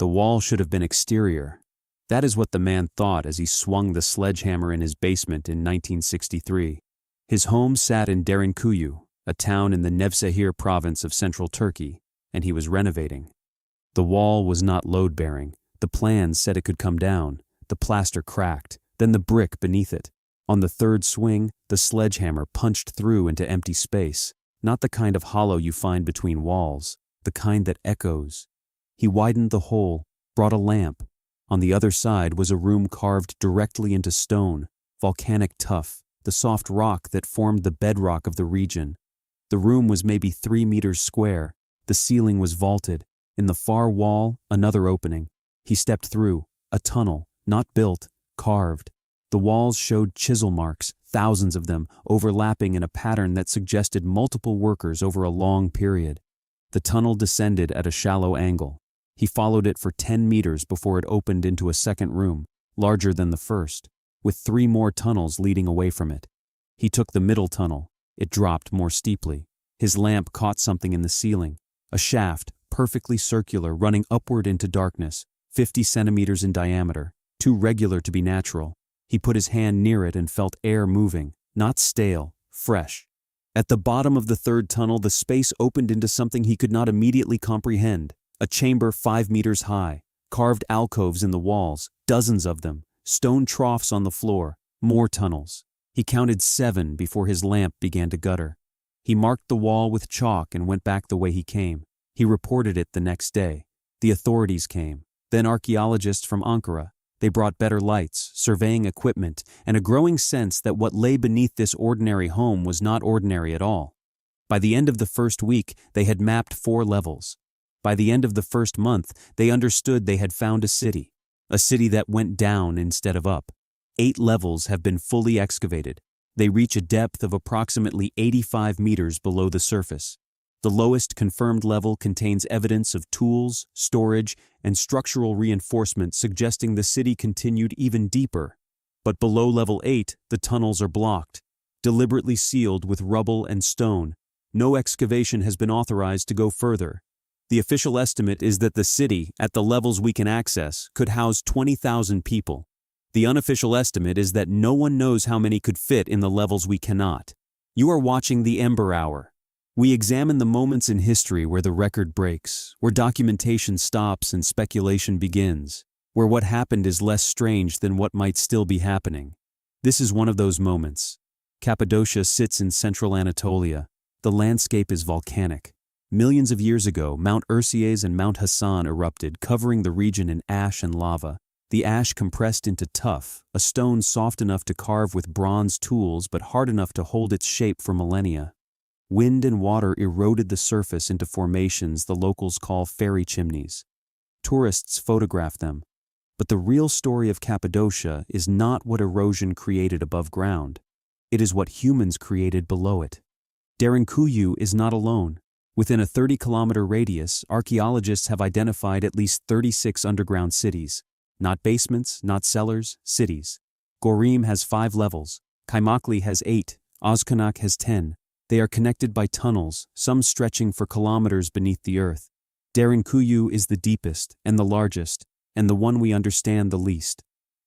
The wall should have been exterior. That is what the man thought as he swung the sledgehammer in his basement in 1963. His home sat in Derinkuyu, a town in the Nevşehir province of central Turkey, and he was renovating. The wall was not load-bearing. The plans said it could come down. The plaster cracked, then the brick beneath it. On the third swing, the sledgehammer punched through into empty space, not the kind of hollow you find between walls, the kind that echoes. He widened the hole, brought a lamp. On the other side was a room carved directly into stone, volcanic tuff, the soft rock that formed the bedrock of the region. The room was maybe 3 meters square. The ceiling was vaulted. In the far wall, another opening. He stepped through, a tunnel, not built, carved. The walls showed chisel marks, thousands of them, overlapping in a pattern that suggested multiple workers over a long period. The tunnel descended at a shallow angle. He followed it for 10 meters before it opened into a second room, larger than the first, with 3 more tunnels leading away from it. He took the middle tunnel. It dropped more steeply. His lamp caught something in the ceiling, a shaft, perfectly circular, running upward into darkness, 50 centimeters in diameter, too regular to be natural. He put his hand near it and felt air moving, not stale, fresh. At the bottom of the third tunnel, the space opened into something he could not immediately comprehend. A chamber 5 meters high, carved alcoves in the walls, dozens of them, stone troughs on the floor, more tunnels. He counted 7 before his lamp began to gutter. He marked the wall with chalk and went back the way he came. He reported it the next day. The authorities came, then archaeologists from Ankara. They brought better lights, surveying equipment, and a growing sense that what lay beneath this ordinary home was not ordinary at all. By the end of the first week, they had mapped 4 levels. By the end of the first month, they understood they had found a city that went down instead of up. 8 levels have been fully excavated. They reach a depth of approximately 85 meters below the surface. The lowest confirmed level contains evidence of tools, storage, and structural reinforcement suggesting the city continued even deeper. But below level 8, the tunnels are blocked, deliberately sealed with rubble and stone. No excavation has been authorized to go further. The official estimate is that the city, at the levels we can access, could house 20,000 people. The unofficial estimate is that no one knows how many could fit in the levels we cannot. You are watching the Ember Hour. We examine the moments in history where the record breaks, where documentation stops and speculation begins, where what happened is less strange than what might still be happening. This is one of those moments. Cappadocia sits in central Anatolia. The landscape is volcanic. Millions of years ago, Mount Erciyes and Mount Hasan erupted, covering the region in ash and lava. The ash compressed into tuff, a stone soft enough to carve with bronze tools but hard enough to hold its shape for millennia. Wind and water eroded the surface into formations the locals call fairy chimneys. Tourists photograph them. But the real story of Cappadocia is not what erosion created above ground. It is what humans created below it. Derinkuyu is not alone. Within a 30-kilometer radius, archaeologists have identified at least 36 underground cities. Not basements, not cellars, cities. Gorim has 5 levels. Kaymakli has 8. Ozkanak has 10. They are connected by tunnels, some stretching for kilometers beneath the earth. Derinkuyu is the deepest and the largest, and the one we understand the least.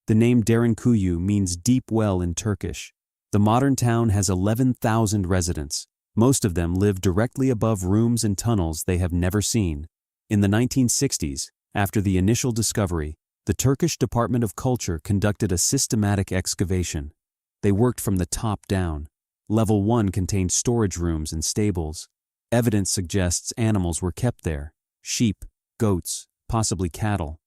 The name Derinkuyu means deep well in Turkish. The modern town has 11,000 residents. Most of them live directly above rooms and tunnels they have never seen. In the 1960s, after the initial discovery, the Turkish Department of Culture conducted a systematic excavation. They worked from the top down. Level 1 contained storage rooms and stables. Evidence suggests animals were kept there: sheep, goats, possibly cattle.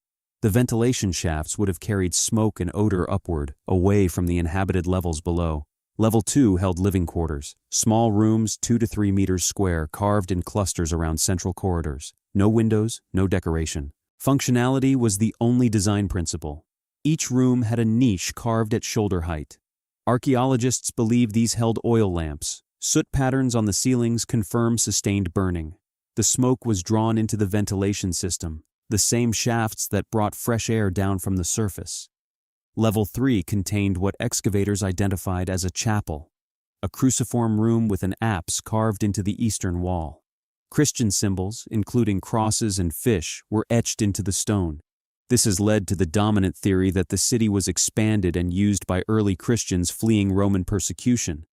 The ventilation shafts would have carried smoke and odor upward, away from the inhabited levels below. Level 2 held living quarters, small rooms 2 to 3 meters square carved in clusters around central corridors. No windows, no decoration. Functionality was the only design principle. Each room had a niche carved at shoulder height. Archaeologists believe these held oil lamps. Soot patterns on the ceilings confirm sustained burning. The smoke was drawn into the ventilation system, the same shafts that brought fresh air down from the surface. Level 3 contained what excavators identified as a chapel, a cruciform room with an apse carved into the eastern wall. Christian symbols, including crosses and fish, were etched into the stone. This has led to the dominant theory that the city was expanded and used by early Christians fleeing Roman persecution.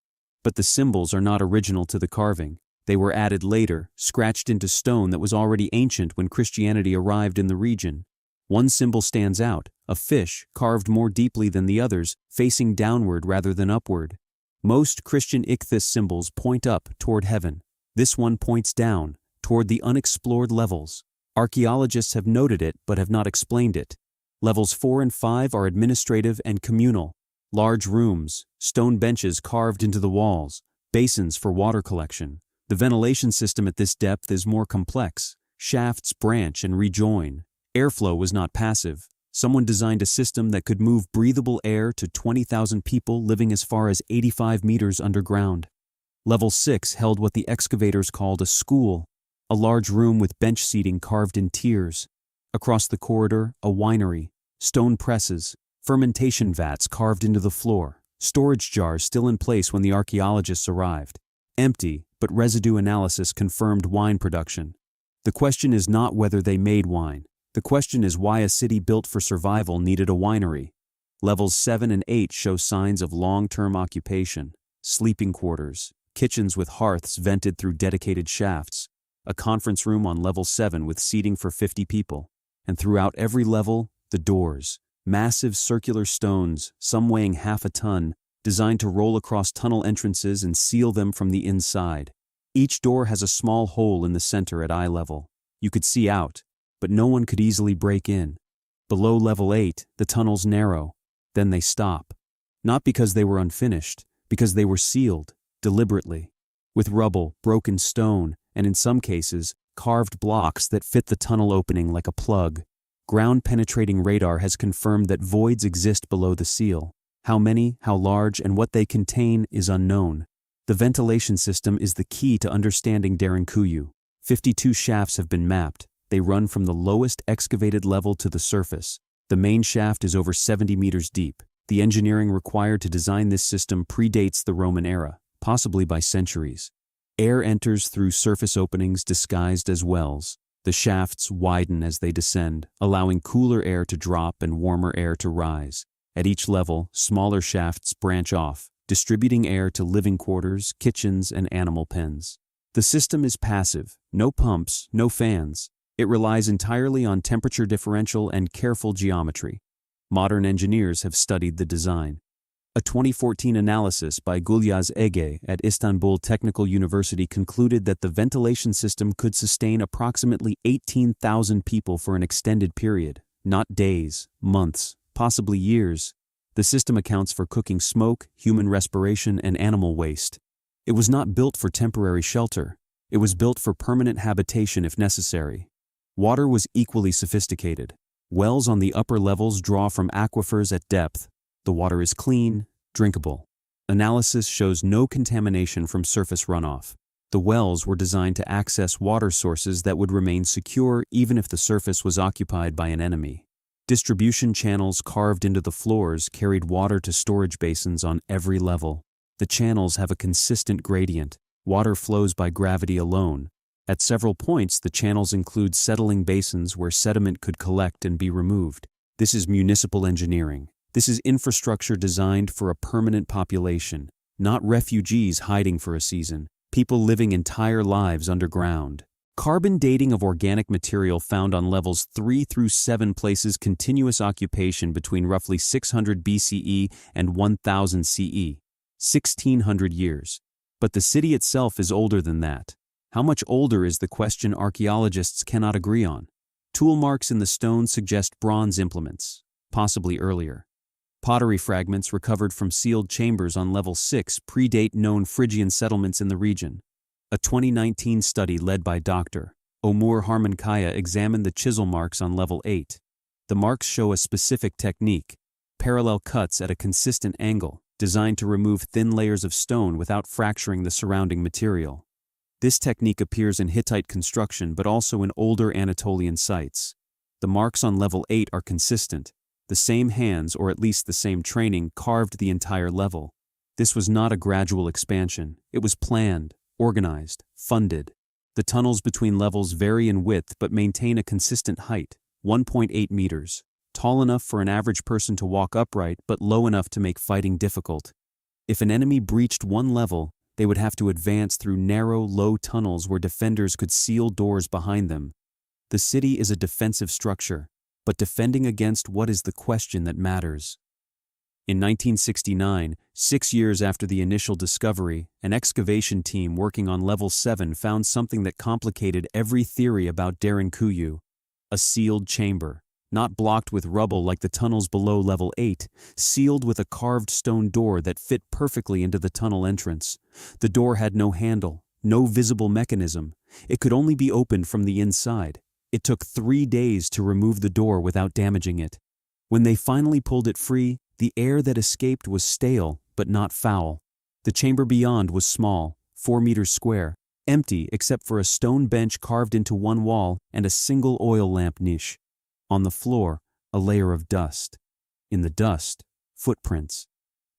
But the symbols are not original to the carving. They were added later, scratched into stone that was already ancient when Christianity arrived in the region. One symbol stands out, a fish carved more deeply than the others, facing downward rather than upward. Most Christian ichthys symbols point up toward heaven. This one points down, toward the unexplored levels. Archaeologists have noted it but have not explained it. Levels 4 and 5 are administrative and communal. Large rooms, stone benches carved into the walls, basins for water collection. The ventilation system at this depth is more complex. Shafts branch and rejoin. Airflow was not passive. Someone designed a system that could move breathable air to 20,000 people living as far as 85 meters underground. Level 6 held what the excavators called a school, a large room with bench seating carved in tiers. Across the corridor, a winery, stone presses, fermentation vats carved into the floor, storage jars still in place when the archaeologists arrived. Empty, but residue analysis confirmed wine production. The question is not whether they made wine. The question is why a city built for survival needed a winery. Levels 7 and 8 show signs of long-term occupation, sleeping quarters, kitchens with hearths vented through dedicated shafts, a conference room on level 7 with seating for 50 people, and throughout every level, the doors, massive circular stones, some weighing half a ton, designed to roll across tunnel entrances and seal them from the inside. Each door has a small hole in the center at eye level. You could see out, but no one could easily break in. Below level 8, the tunnels narrow, then they stop. Not because they were unfinished, because they were sealed, deliberately, with rubble, broken stone, and in some cases, carved blocks that fit the tunnel opening like a plug. Ground-penetrating radar has confirmed that voids exist below the seal. How many, how large, and what they contain is unknown. The ventilation system is the key to understanding Derinkuyu. 52 shafts have been mapped. They run from the lowest excavated level to the surface. The main shaft is over 70 meters deep. The engineering required to design this system predates the Roman era, possibly by centuries. Air enters through surface openings disguised as wells. The shafts widen as they descend, allowing cooler air to drop and warmer air to rise. At each level, smaller shafts branch off, distributing air to living quarters, kitchens, and animal pens. The system is passive, no pumps, no fans. It relies entirely on temperature differential and careful geometry. Modern engineers have studied the design. A 2014 analysis by Gulyaz Ege at Istanbul Technical University concluded that the ventilation system could sustain approximately 18,000 people for an extended period, not days, months, possibly years. The system accounts for cooking smoke, human respiration, and animal waste. It was not built for temporary shelter. It was built for permanent habitation if necessary. Water was equally sophisticated. Wells on the upper levels draw from aquifers at depth. The water is clean, drinkable. Analysis shows no contamination from surface runoff. The wells were designed to access water sources that would remain secure even if the surface was occupied by an enemy. Distribution channels carved into the floors carried water to storage basins on every level. The channels have a consistent gradient. Water flows by gravity alone. At several points, the channels include settling basins where sediment could collect and be removed. This is municipal engineering. This is infrastructure designed for a permanent population, not refugees hiding for a season, people living entire lives underground. Carbon dating of organic material found on levels 3 through 7 places continuous occupation between roughly 600 BCE and 1000 CE, 1600 years. But the city itself is older than that. How much older is the question archaeologists cannot agree on. Tool marks in the stone suggest bronze implements, possibly earlier. Pottery fragments recovered from sealed chambers on level 6 predate known Phrygian settlements in the region. A 2019 study led by Dr. Omur Harmankaya examined the chisel marks on level 8. The marks show a specific technique, parallel cuts at a consistent angle, designed to remove thin layers of stone without fracturing the surrounding material. This technique appears in Hittite construction but also in older Anatolian sites. The marks on level 8 are consistent. The same hands, or at least the same training, carved the entire level. This was not a gradual expansion. It was planned, organized, funded. The tunnels between levels vary in width but maintain a consistent height, 1.8 meters, tall enough for an average person to walk upright but low enough to make fighting difficult. If an enemy breached one level, they would have to advance through narrow, low tunnels where defenders could seal doors behind them. The city is a defensive structure, but defending against what is the question that matters? In 1969, 6 years after the initial discovery, an excavation team working on Level 7 found something that complicated every theory about Derinkuyu: a sealed chamber, not blocked with rubble like the tunnels below Level 8, sealed with a carved stone door that fit perfectly into the tunnel entrance. The door had no handle, no visible mechanism. It could only be opened from the inside. It took 3 days to remove the door without damaging it. When they finally pulled it free, the air that escaped was stale, but not foul. The chamber beyond was small, 4 meters square, empty except for a stone bench carved into one wall and a single oil lamp niche. On the floor, a layer of dust. In the dust, footprints.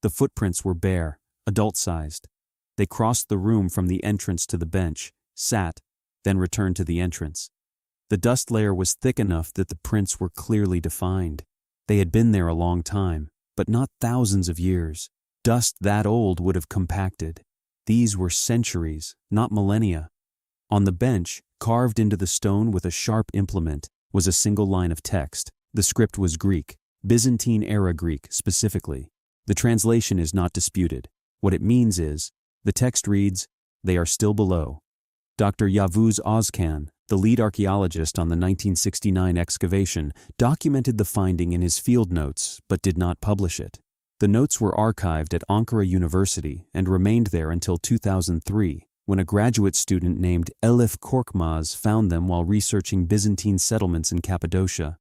The footprints were bare, adult-sized. They crossed the room from the entrance to the bench, sat, then returned to the entrance. The dust layer was thick enough that the prints were clearly defined. They had been there a long time, but not thousands of years. Dust that old would have compacted. These were centuries, not millennia. On the bench, carved into the stone with a sharp implement, was a single line of text. The script was Greek, Byzantine-era Greek specifically. The translation is not disputed. What it means is, the text reads, "They are still below." Dr. Yavuz Ozkan, the lead archaeologist on the 1969 excavation, documented the finding in his field notes but did not publish it. The notes were archived at Ankara University and remained there until 2003, when a graduate student named Elif Korkmaz found them while researching Byzantine settlements in Cappadocia.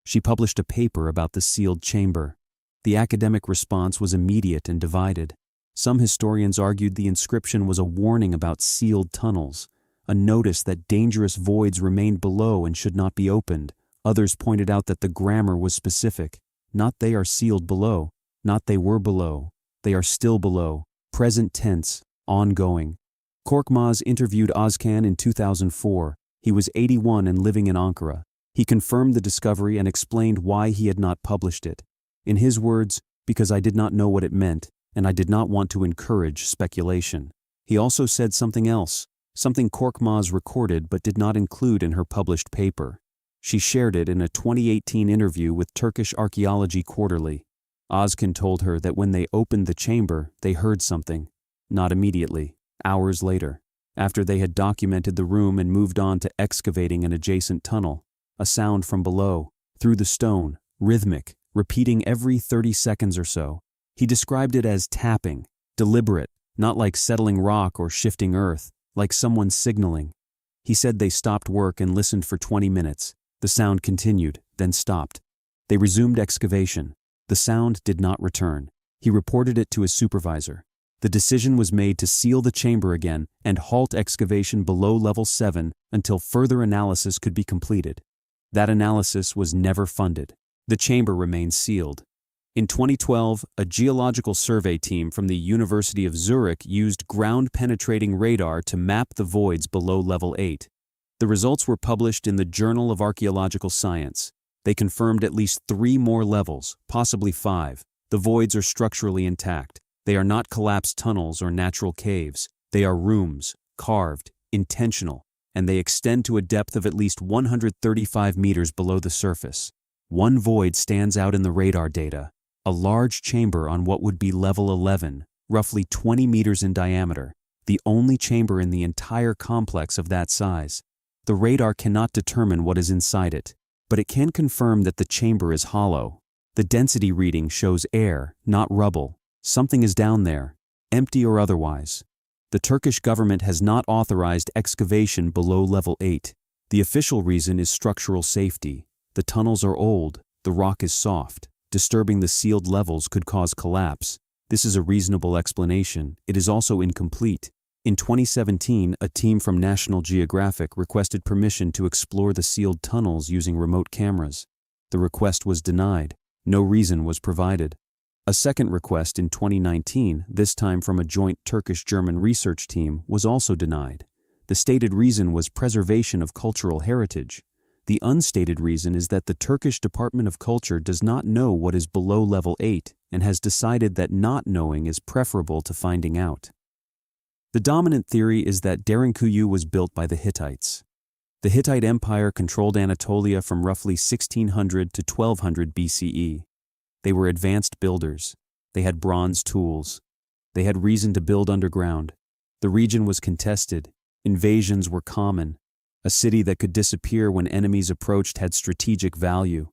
She published a paper about the sealed chamber. The academic response was immediate and divided. Some historians argued the inscription was a warning about sealed tunnels, a notice that dangerous voids remained below and should not be opened. Others pointed out that the grammar was specific. Not "they are sealed below," not "they were below," "they are still below," present tense, ongoing. Korkmaz interviewed Ozkan in 2004. He was 81 and living in Ankara. He confirmed the discovery and explained why he had not published it. In his words, "Because I did not know what it meant, and I did not want to encourage speculation." He also said something else, something Korkmaz recorded but did not include in her published paper. She shared it in a 2018 interview with Turkish Archaeology Quarterly. Ozkan told her that when they opened the chamber, they heard something. Not immediately, hours later, after they had documented the room and moved on to excavating an adjacent tunnel. A sound from below, through the stone, rhythmic, repeating every 30 seconds or so. He described it as tapping, deliberate, not like settling rock or shifting earth, like someone signaling. He said they stopped work and listened for 20 minutes. The sound continued, then stopped. They resumed excavation. The sound did not return. He reported it to his supervisor. The decision was made to seal the chamber again and halt excavation below level 7 until further analysis could be completed. That analysis was never funded. The chamber remained sealed. In 2012, a geological survey team from the University of Zurich used ground-penetrating radar to map the voids below level 8. The results were published in the Journal of Archaeological Science. They confirmed at least 3 more levels, possibly 5. The voids are structurally intact. They are not collapsed tunnels or natural caves. They are rooms, carved, intentional, and they extend to a depth of at least 135 meters below the surface. One void stands out in the radar data. A large chamber on what would be level 11, roughly 20 meters in diameter, the only chamber in the entire complex of that size. The radar cannot determine what is inside it, but it can confirm that the chamber is hollow. The density reading shows air, not rubble. Something is down there, empty or otherwise. The Turkish government has not authorized excavation below level 8. The official reason is structural safety. The tunnels are old, the rock is soft. Disturbing the sealed levels could cause collapse. This is a reasonable explanation. It is also incomplete. In 2017, a team from National Geographic requested permission to explore the sealed tunnels using remote cameras. The request was denied. No reason was provided. A second request in 2019, this time from a joint Turkish-German research team, was also denied. The stated reason was preservation of cultural heritage. The unstated reason is that the Turkish Department of Culture does not know what is below level 8 and has decided that not knowing is preferable to finding out. The dominant theory is that Derinkuyu was built by the Hittites. The Hittite Empire controlled Anatolia from roughly 1600 to 1200 BCE. They were advanced builders. They had bronze tools. They had reason to build underground. The region was contested. Invasions were common. A city that could disappear when enemies approached had strategic value.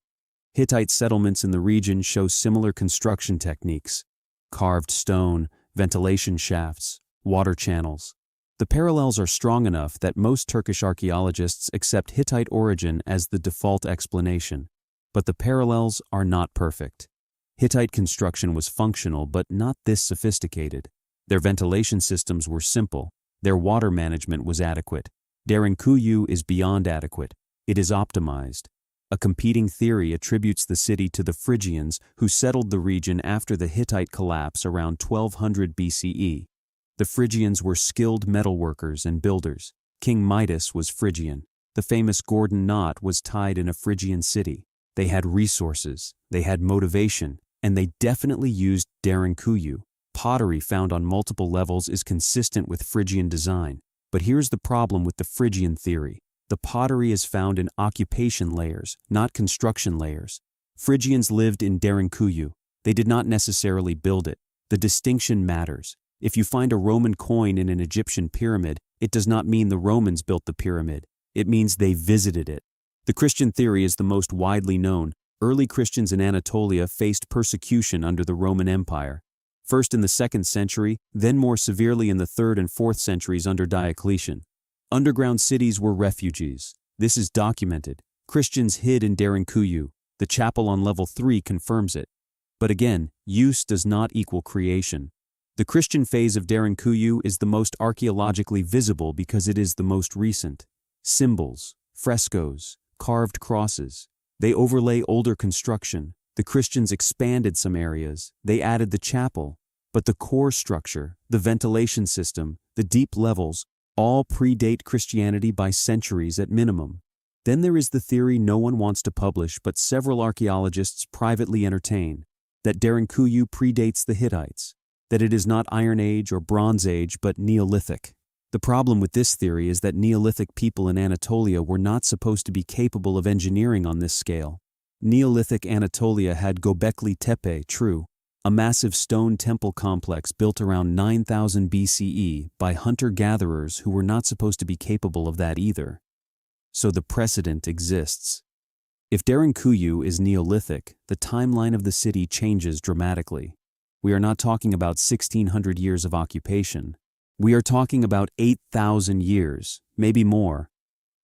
Hittite settlements in the region show similar construction techniques: carved stone, ventilation shafts, water channels. The parallels are strong enough that most Turkish archaeologists accept Hittite origin as the default explanation. But the parallels are not perfect. Hittite construction was functional but not this sophisticated. Their ventilation systems were simple. Their water management was adequate. Derinkuyu is beyond adequate. It is optimized. A competing theory attributes the city to the Phrygians who settled the region after the Hittite collapse around 1200 BCE. The Phrygians were skilled metalworkers and builders. King Midas was Phrygian. The famous Gordon knot was tied in a Phrygian city. They had resources, they had motivation, and they definitely used Derinkuyu. Pottery found on multiple levels is consistent with Phrygian design. But here's the problem with the Phrygian theory. The pottery is found in occupation layers, not construction layers. Phrygians lived in Derinkuyu. They did not necessarily build it. The distinction matters. If you find a Roman coin in an Egyptian pyramid, it does not mean the Romans built the pyramid. It means they visited it. The Christian theory is the most widely known. Early Christians in Anatolia faced persecution under the Roman Empire. First in the 2nd century, then more severely in the 3rd and 4th centuries under Diocletian. Underground cities were refuges. This is documented. Christians hid in Derinkuyu. The chapel on level 3 confirms it. But again, use does not equal creation. The Christian phase of Derinkuyu is the most archaeologically visible because it is the most recent. Symbols, frescoes, carved crosses. They overlay older construction. The Christians expanded some areas. They added the chapel. But the core structure, the ventilation system, the deep levels, all predate Christianity by centuries at minimum. Then there is the theory no one wants to publish but several archaeologists privately entertain, that Derinkuyu predates the Hittites, that it is not Iron Age or Bronze Age but Neolithic. The problem with this theory is that Neolithic people in Anatolia were not supposed to be capable of engineering on this scale. Neolithic Anatolia had Göbekli Tepe, true, a massive stone temple complex built around 9000 BCE by hunter-gatherers who were not supposed to be capable of that either. So the precedent exists. If Derinkuyu is Neolithic, the timeline of the city changes dramatically. We are not talking about 1600 years of occupation. We are talking about 8,000 years, maybe more.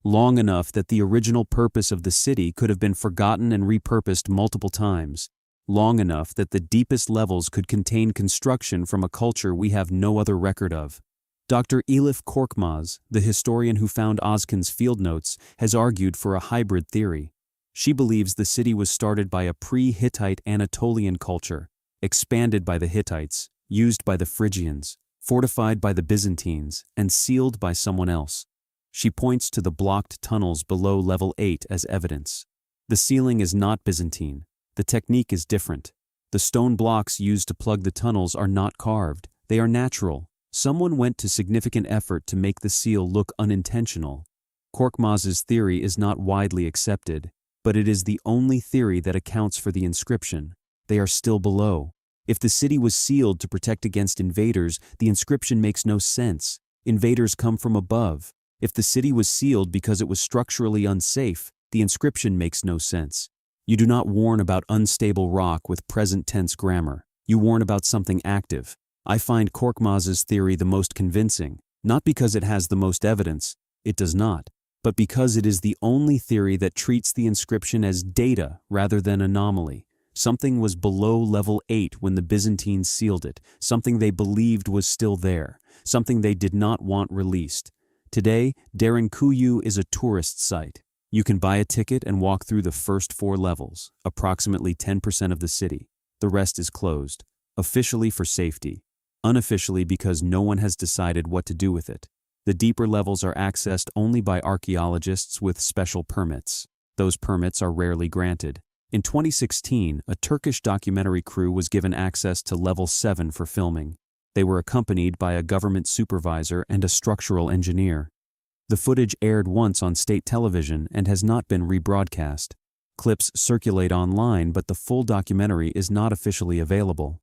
Long enough that the original purpose of the city could have been forgotten and repurposed multiple times. Long enough that the deepest levels could contain construction from a culture we have no other record of. Dr. Elif Korkmaz, the historian who found Ozkin's field notes, has argued for a hybrid theory. She believes the city was started by a pre-Hittite Anatolian culture, expanded by the Hittites, used by the Phrygians, fortified by the Byzantines, and sealed by someone else. She points to the blocked tunnels below level 8 as evidence. The ceiling is not Byzantine. The technique is different. The stone blocks used to plug the tunnels are not carved. They are natural. Someone went to significant effort to make the seal look unintentional. Korkmaz's theory is not widely accepted, but it is the only theory that accounts for the inscription. They are still below. If the city was sealed to protect against invaders, the inscription makes no sense. Invaders come from above. If the city was sealed because it was structurally unsafe, the inscription makes no sense. You do not warn about unstable rock with present tense grammar. You warn about something active. I find Korkmaz's theory the most convincing, not because it has the most evidence, it does not, but because it is the only theory that treats the inscription as data rather than anomaly. Something was below level 8 when the Byzantines sealed it, something they believed was still there, something they did not want released. Today, Derinkuyu is a tourist site. You can buy a ticket and walk through the first 4 levels, approximately 10% of the city. The rest is closed, officially for safety, unofficially because no one has decided what to do with it. The deeper levels are accessed only by archaeologists with special permits. Those permits are rarely granted. In 2016, a Turkish documentary crew was given access to Level 7 for filming. They were accompanied by a government supervisor and a structural engineer. The footage aired once on state television and has not been rebroadcast. Clips circulate online, but the full documentary is not officially available.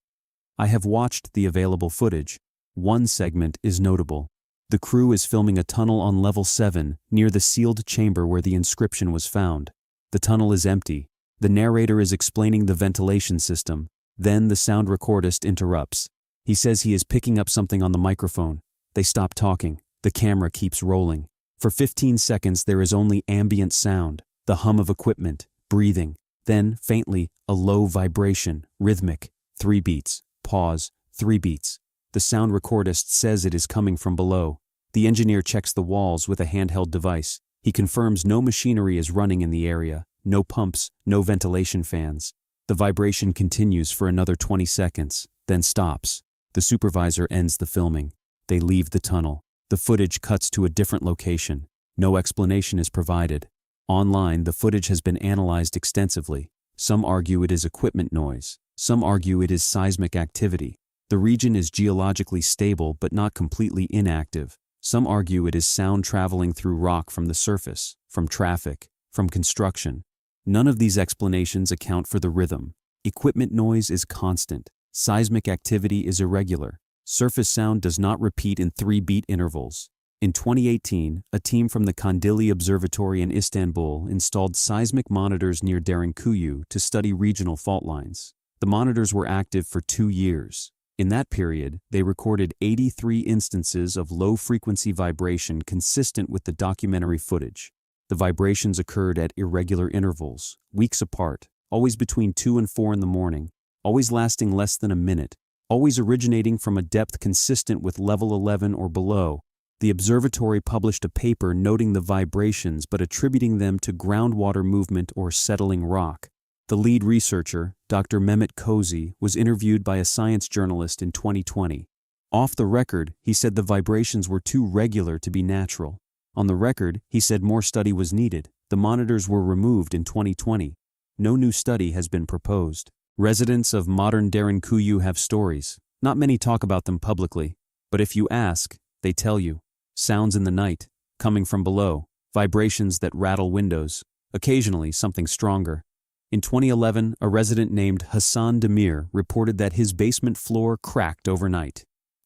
I have watched the available footage. One segment is notable. The crew is filming a tunnel on Level 7, near the sealed chamber where the inscription was found. The tunnel is empty. The narrator is explaining the ventilation system. Then the sound recordist interrupts. He says he is picking up something on the microphone. They stop talking. The camera keeps rolling. For 15 seconds there is only ambient sound, the hum of equipment, breathing. Then, faintly, a low vibration, rhythmic. 3 beats. Pause. 3 beats. The sound recordist says it is coming from below. The engineer checks the walls with a handheld device. He confirms no machinery is running in the area, no pumps, no ventilation fans. The vibration continues for another 20 seconds, then stops. The supervisor ends the filming. They leave the tunnel. The footage cuts to a different location. No explanation is provided. Online, the footage has been analyzed extensively. Some argue it is equipment noise. Some argue it is seismic activity. The region is geologically stable but not completely inactive. Some argue it is sound traveling through rock from the surface, from traffic, from construction. None of these explanations account for the rhythm. Equipment noise is constant. Seismic activity is irregular. Surface sound does not repeat in 3-beat intervals. In 2018, a team from the Kandilli Observatory in Istanbul installed seismic monitors near Derinkuyu to study regional fault lines. The monitors were active for 2 years. In that period, they recorded 83 instances of low-frequency vibration consistent with the documentary footage. The vibrations occurred at irregular intervals, weeks apart, always between 2 and 4 in the morning, always lasting less than a minute, always originating from a depth consistent with level 11 or below. The observatory published a paper noting the vibrations but attributing them to groundwater movement or settling rock. The lead researcher, Dr. Mehmet Kozi, was interviewed by a science journalist in 2020. Off the record, he said the vibrations were too regular to be natural. On the record, he said more study was needed. The monitors were removed in 2020. No new study has been proposed. Residents of modern Derinkuyu have stories. Not many talk about them publicly, but if you ask, they tell you. Sounds in the night, coming from below, vibrations that rattle windows, occasionally something stronger. In 2011, a resident named Hassan Demir reported that his basement floor cracked overnight.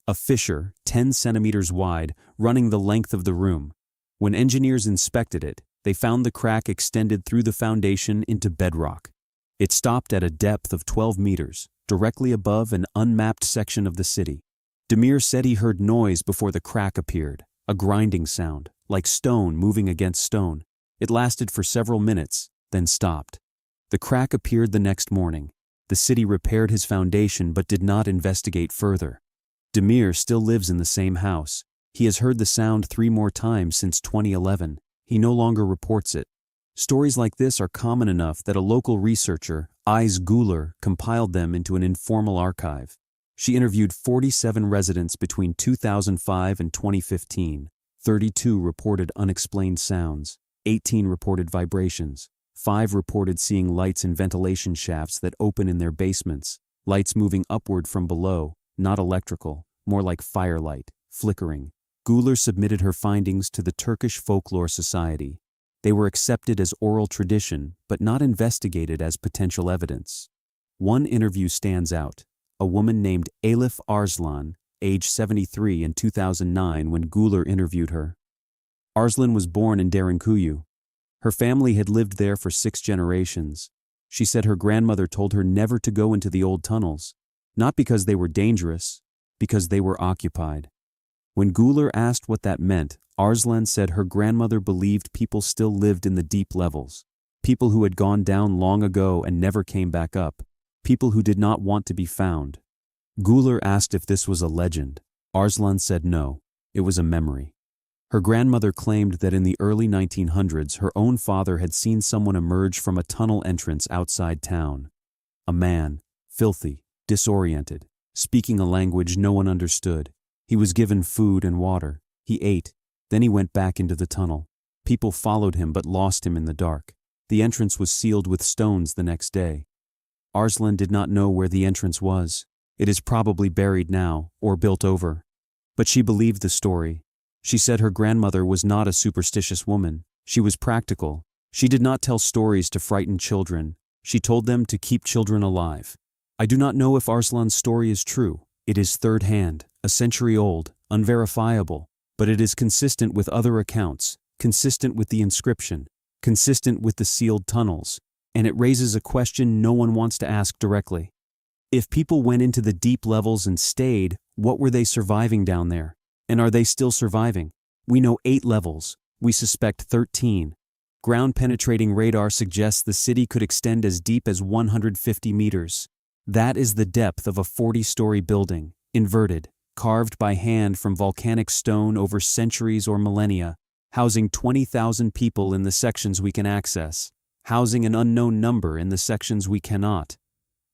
A fissure, 10 centimeters wide, running the length of the room. When engineers inspected it, they found the crack extended through the foundation into bedrock. It stopped at a depth of 12 meters, directly above an unmapped section of the city. Demir said he heard noise before the crack appeared, a grinding sound, like stone moving against stone. It lasted for several minutes, then stopped. The crack appeared the next morning. The city repaired his foundation but did not investigate further. Demir still lives in the same house. He has heard the sound 3 more times since 2011. He no longer reports it. Stories like this are common enough that a local researcher, Ayz Guler, compiled them into an informal archive. She interviewed 47 residents between 2005 and 2015. 32 reported unexplained sounds. 18 reported vibrations. 5 reported seeing lights in ventilation shafts that open in their basements, lights moving upward from below, not electrical, more like firelight, flickering. Guler submitted her findings to the Turkish Folklore Society. They were accepted as oral tradition, but not investigated as potential evidence. One interview stands out. A woman named Elif Arslan, age 73 in 2009 when Guler interviewed her. Arslan was born in Derinkuyu. Her family had lived there for 6 generations. She said her grandmother told her never to go into the old tunnels, not because they were dangerous, because they were occupied. When Guler asked what that meant, Arslan said her grandmother believed people still lived in the deep levels, people who had gone down long ago and never came back up, people who did not want to be found. Guler asked if this was a legend. Arslan said no, it was a memory. Her grandmother claimed that in the early 1900s her own father had seen someone emerge from a tunnel entrance outside town. A man, filthy, disoriented, speaking a language no one understood. He was given food and water. He ate. Then he went back into the tunnel. People followed him but lost him in the dark. The entrance was sealed with stones the next day. Arslan did not know where the entrance was. It is probably buried now, or built over. But she believed the story. She said her grandmother was not a superstitious woman. She was practical. She did not tell stories to frighten children. She told them to keep children alive. I do not know if Arslan's story is true. It is third-hand, a century old, unverifiable, but it is consistent with other accounts, consistent with the inscription, consistent with the sealed tunnels, and it raises a question no one wants to ask directly. If people went into the deep levels and stayed, what were they surviving down there? And are they still surviving? We know 8 levels. We suspect 13. Ground-penetrating radar suggests the city could extend as deep as 150 meters. That is the depth of a 40-story building, inverted, carved by hand from volcanic stone over centuries or millennia, housing 20,000 people in the sections we can access, housing an unknown number in the sections we cannot.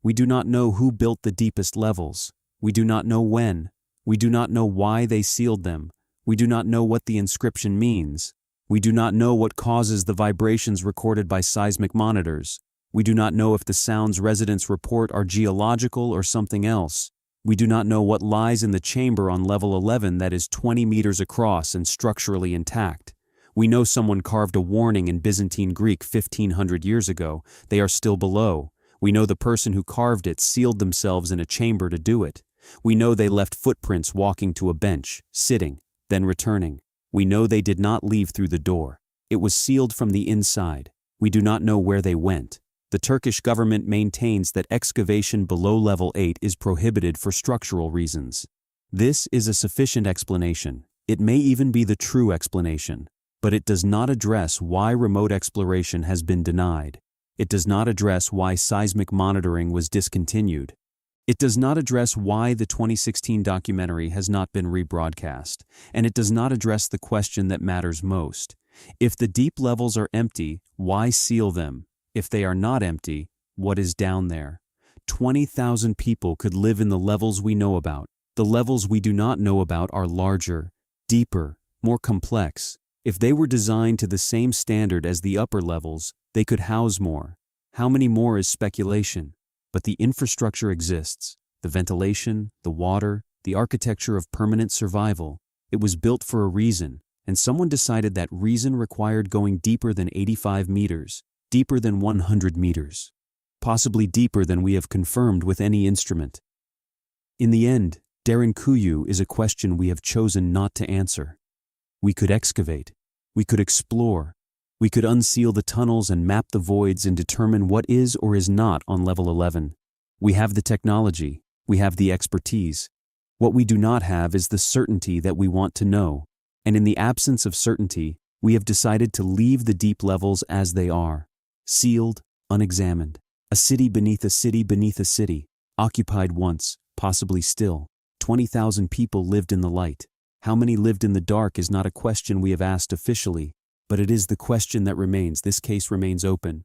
We do not know who built the deepest levels. We do not know when. We do not know why they sealed them. We do not know what the inscription means. We do not know what causes the vibrations recorded by seismic monitors. We do not know if the sounds residents report are geological or something else. We do not know what lies in the chamber on level 11 that is 20 meters across and structurally intact. We know someone carved a warning in Byzantine Greek 1500 years ago. They are still below. We know the person who carved it sealed themselves in a chamber to do it. We know they left footprints walking to a bench, sitting, then returning. We know they did not leave through the door. It was sealed from the inside. We do not know where they went. The Turkish government maintains that excavation below level 8 is prohibited for structural reasons. This is a sufficient explanation. It may even be the true explanation, but it does not address why remote exploration has been denied. It does not address why seismic monitoring was discontinued. It does not address why the 2016 documentary has not been rebroadcast, and it does not address the question that matters most. If the deep levels are empty, why seal them? If they are not empty, what is down there? 20,000 people could live in the levels we know about. The levels we do not know about are larger, deeper, more complex. If they were designed to the same standard as the upper levels, they could house more. How many more is speculation? But the infrastructure exists. The ventilation, the water, the architecture of permanent survival. It was built for a reason, and someone decided that reason required going deeper than 85 meters, deeper than 100 meters, possibly deeper than we have confirmed with any instrument. In the end, Derinkuyu is a question we have chosen not to answer. We could excavate. We could explore. We could unseal the tunnels and map the voids and determine what is or is not on level 11. We have the technology. We have the expertise. What we do not have is the certainty that we want to know. And in the absence of certainty, we have decided to leave the deep levels as they are. Sealed, unexamined. A city beneath a city beneath a city. Occupied once, possibly still. 20,000 people lived in the light. How many lived in the dark is not a question we have asked officially, but it is the question that remains. This case remains open.